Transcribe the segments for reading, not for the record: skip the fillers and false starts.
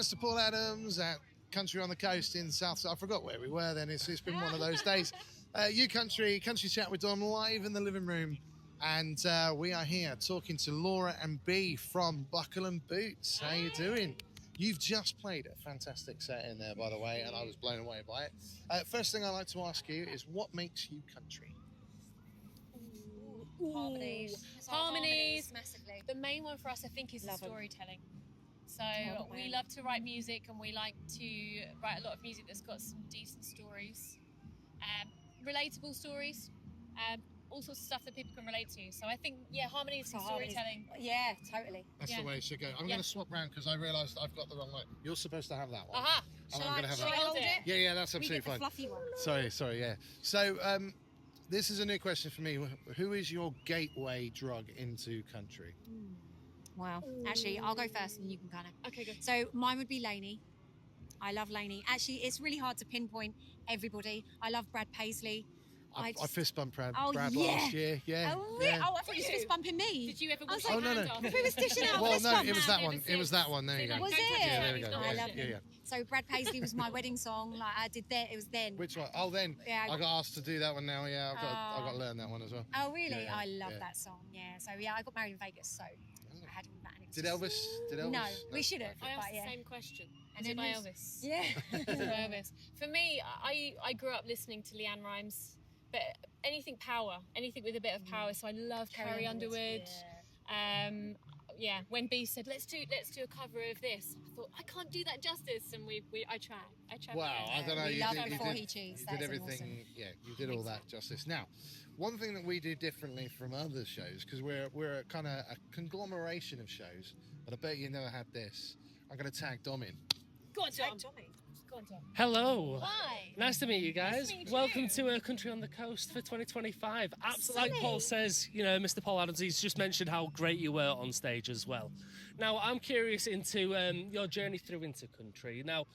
Mr. Paul Adams at Country on the Coast in South. I forgot where we were then. It's been one of those days. Country Chat with Dom live in the living room. And we are here talking to Laura and B from Buckle and Boots. How you doing? You've just played a fantastic set in there, by the way, and I was blown away by it. First thing I'd like to ask you is, what makes you country? Harmonies, massively. The main one for us, I think, is the storytelling. So we love to write music, and we like to write a lot of music that's got some decent stories, relatable stories, all sorts of stuff that people can relate to. So I think, harmonies and storytelling. Yeah, totally. That's the way it should go. I'm going to swap round because I realised I've got the wrong one. You're supposed to have that one. Aha! And I'm going to have Shall I hold it? Yeah, that's absolutely fine. The fluffy one. Sorry, yeah. So, this is a new question for me. Who is your gateway drug into country? Wow. Actually, I'll go first and you can kind of... Okay, good. So mine would be Lainey. I love Lainey. Actually, it's really hard to pinpoint everybody. I love Brad Paisley. I fist bumped Brad yeah. last year. Yeah. Oh, really? Oh, I thought you were fist bumping me. Did you ever wash like, your hands off? Who was dishing out Well, fist no, bump? it was that one. It was that one. There you go. Was it? Yeah, there we go. I love it. Yeah. So Brad Paisley was my wedding song. Like I did then. It was then. Which one? Oh, then. Yeah, I got asked to do that one now. Yeah, I've got to learn that one as well. Oh, really? Yeah, I love that song. Yeah. So I got married in Vegas. So I had that. Did Elvis? No, we should have. I asked the same question. And it by Elvis? Yeah. Elvis. For me, I grew up listening to Leanne Rimes, but anything with a bit of power. So I love Carrie Underwood. Yeah. When B said let's do a cover of this, I thought I can't do that justice, and I tried. Wow, I don't know. We you love did, Before you He Cheats. did That's everything. awesome. Yeah, you did all that justice. Now, one thing that we do differently from other shows, because we're a kind of a conglomeration of shows, but I bet you never had this. I'm going to tag Dom in. Go on, Tom. Go on, Tom. Hello. Hi. Nice to meet you guys. Nice to meet you. Welcome to Country on the Coast for 2025. Absolutely, like Paul says, Mr. Paul Adams, he's just mentioned how great you were on stage as well. Now, I'm curious into your journey through into country. Now,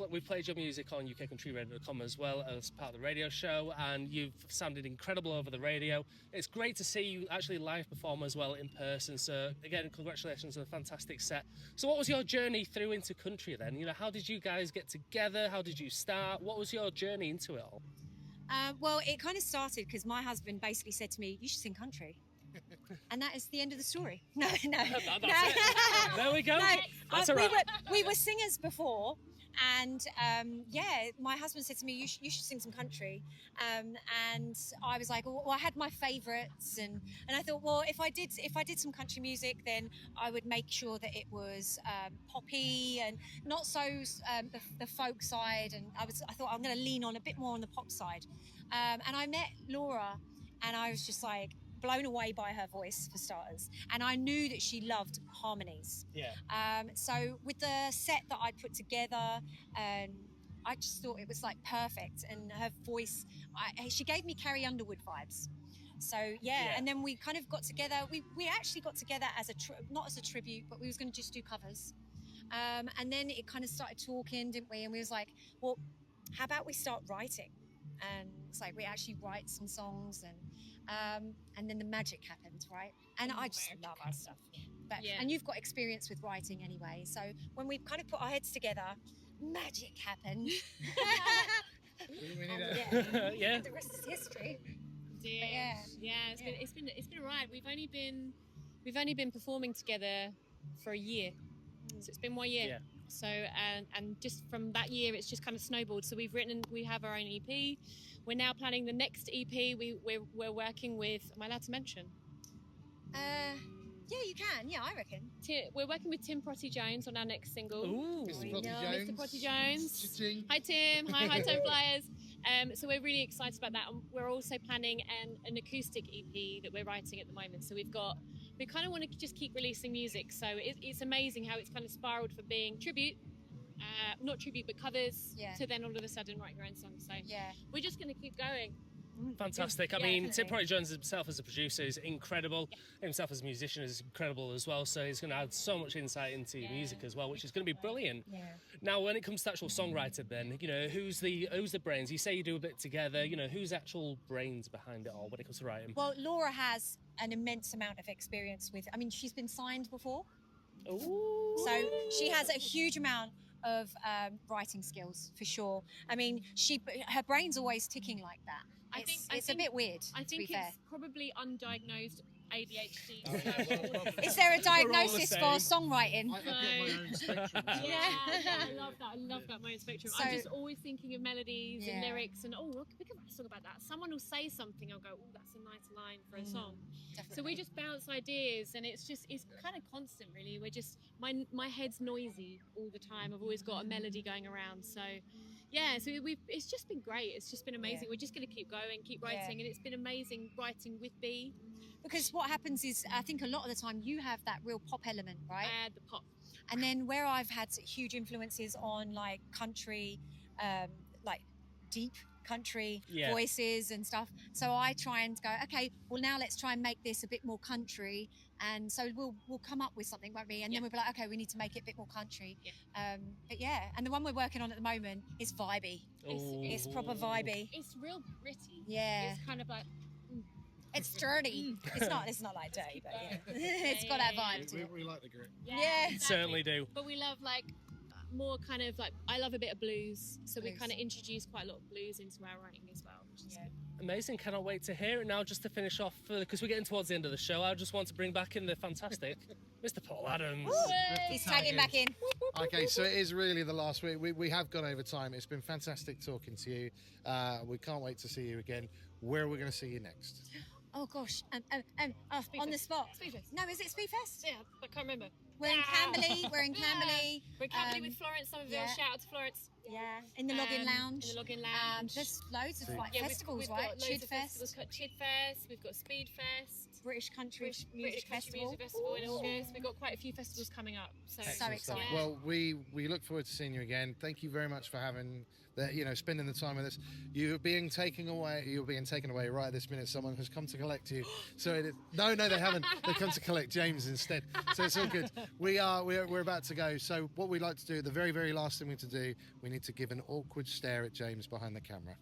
we've played your music on UKCountryRadio.com as well as part of the radio show, and you've sounded incredible over the radio. It's great to see you actually live perform as well in person. So, again, congratulations on a fantastic set. So, what was your journey through into country then? How did you guys get together? How did you start? What was your journey into it all? Well, it kind of started because my husband basically said to me, "You should sing country." And that is the end of the story. No. That's it. There we go. No, That's all right. we were singers before, and my husband said to me, "You should sing some country," and I was like, "Well, I had my favourites," and I thought, well, if I did some country music, then I would make sure that it was poppy and not so the folk side, and I thought I'm going to lean on a bit more on the pop side, and I met Laura, and I was just like blown away by her voice for starters, and I knew that she loved harmonies. Yeah. So with the set that I'd put together, I just thought it was like perfect, and her voice, she gave me Carrie Underwood vibes. So and then we kind of got together. We actually got together as not as a tribute, but we was going to just do covers. And then it kind of started talking, didn't we? And we was like, well, how about we start writing? And it's like we actually write some songs, and then the magic happens, right? And I just love our stuff. And you've got experience with writing anyway, so when we kind of put our heads together, magic happened. Yeah. The rest is history. It's been a ride. We've only been performing together for a year, so it's been 1 year. Yeah. So and just from that year, it's just kind of snowballed. So we have our own EP. We're now planning the next EP. We're working with. Am I allowed to mention? Yeah, you can. Yeah, I reckon. We're working with Tim Protty Jones on our next single. Ooh. Mr. Protty Jones. Cha-ching. Hi Tim. Hi Time Flyers. So we're really excited about that. And we're also planning an acoustic EP that we're writing at the moment. So we kind of want to just keep releasing music. So it's amazing how it's kind of spiraled from being tribute, not tribute, but covers, to then all of a sudden writing your own songs. So we're just going to keep going. Fantastic. I mean, Tim Protty Jones himself as a producer is incredible. Himself as a musician is incredible as well. So he's going to add so much insight into your music as well, which is going to be brilliant. Yeah. Now, when it comes to actual songwriting, then who's the brains? You say you do a bit together. Who's actual brains behind it all when it comes to writing? Well, Laura has an immense amount of experience with. I mean, she's been signed before. Ooh. So she has a huge amount of writing skills for sure. I mean, her brain's always ticking like that. I It's think a bit weird. I to be think fair. it's probably undiagnosed ADHD. Is there a all the diagnosis for same. songwriting? I've got my own spectrum. Yeah, I love that. I love that, my own spectrum. I'm So- just always thinking of melodies and Yeah. lyrics, and look, we could write a song about that. Someone will say something, I'll go, oh, that's a nice line for a song. So we just bounce ideas, and it's kind of constant, really. We're just my head's noisy all the time. I've always got a melody going around, so. Yeah, so it's just been great. It's just been amazing. Yeah. We're just going to keep going, keep writing, and it's been amazing writing with B. Because what happens is, I think a lot of the time you have that real pop element, right? The pop. And then where I've had huge influences on like country, like deep country Yeah. voices and stuff. So I try and go, okay, well now let's try and make this a bit more country. And so we'll come up with something, won't we? And then we'll be like, okay, we need to make it a bit more country. Yeah. But yeah, and the one we're working on at the moment is vibey. It's proper vibey. It's real gritty. Yeah. It's kind of like. It's dirty. It's not like dirty, but yeah. It's got that vibe to it. We like the grit. Yeah. exactly. Certainly do. But we love like more kind of like, I love a bit of blues, so we Blues. kind of introduce quite a lot of blues into our writing as well, which is good. Amazing. Cannot wait to hear it now. Just to finish off, because we're getting towards the end of the show, I just want to bring back in the fantastic Mr. Paul Adams. He's tagging back in. Okay, so it is really the last week. We have gone over time. It's been fantastic talking to you. We can't wait to see you again. Where are we going to see you next? Oh gosh, on the spot. Speedfest. No, is it Speedfest? Yeah, I can't remember. We're in Camberley. We're in Camberley. We're in Camberley with Florence Somerville. yeah. Shout out to Florence. Yeah, in the Login Lounge. In the Login Lounge. There's loads of like Yeah, festivals, we've right? got loads Chid of festivals. Fest, We've got Chid Fest, we've got Speed Fest, British Country British Music Country Festival. Music Festival in August. We've got quite a few festivals coming up. So Excellent stuff. excited. Well, we look forward to seeing you again. Thank you very much for having spending the time with us. You're being taken away right this minute. Someone has come to collect you. So no, they haven't. They come to collect James instead. So it's all good. We're about to go. So what we'd like to do, the very, very last thing we need to do, we need to give an awkward stare at James behind the camera.